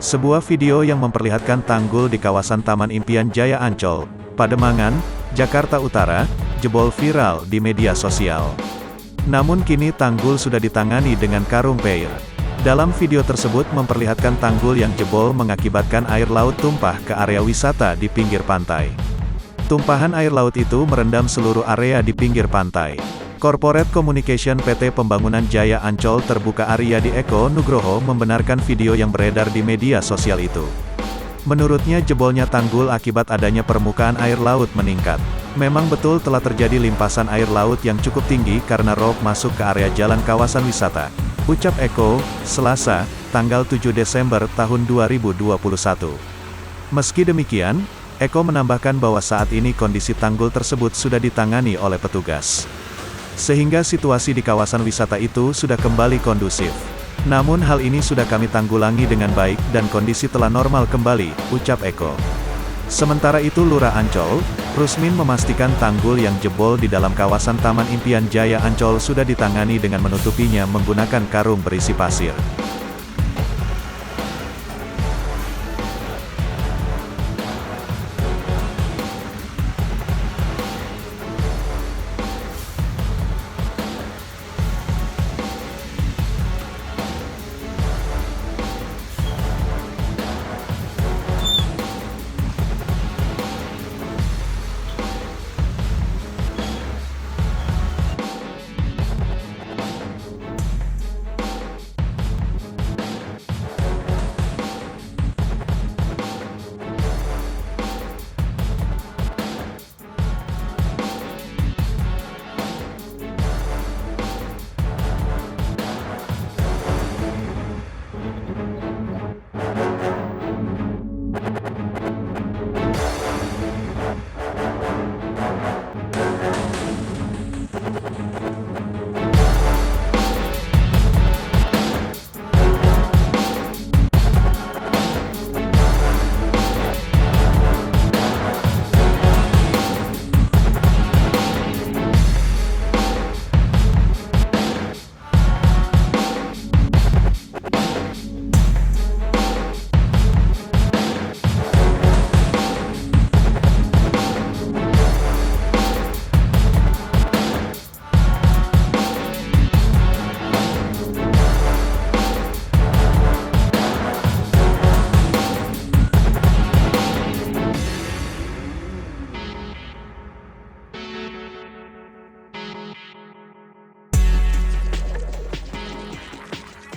Sebuah video yang memperlihatkan tanggul di kawasan Taman Impian Jaya Ancol, Pademangan, Jakarta Utara, jebol viral di media sosial. Namun kini tanggul sudah ditangani dengan karung peir. Dalam video tersebut memperlihatkan tanggul yang jebol mengakibatkan air laut tumpah ke area wisata di pinggir pantai. Tumpahan air laut itu merendam seluruh area di pinggir pantai. Corporate Communication PT Pembangunan Jaya Ancol Terbuka Aryadi Eko Nugroho membenarkan video yang beredar di media sosial itu. Menurutnya jebolnya tanggul akibat adanya permukaan air laut meningkat. Memang betul telah terjadi limpasan air laut yang cukup tinggi karena rop masuk ke area jalan kawasan wisata, ucap Eko, Selasa, tanggal 7 Desember tahun 2021. Meski demikian, Eko menambahkan bahwa saat ini kondisi tanggul tersebut sudah ditangani oleh petugas, sehingga situasi di kawasan wisata itu sudah kembali kondusif. Namun hal ini sudah kami tanggulangi dengan baik dan kondisi telah normal kembali, ucap Eko. Sementara itu Lurah Ancol, Rusmin memastikan tanggul yang jebol di dalam kawasan Taman Impian Jaya Ancol sudah ditangani dengan menutupinya menggunakan karung berisi pasir.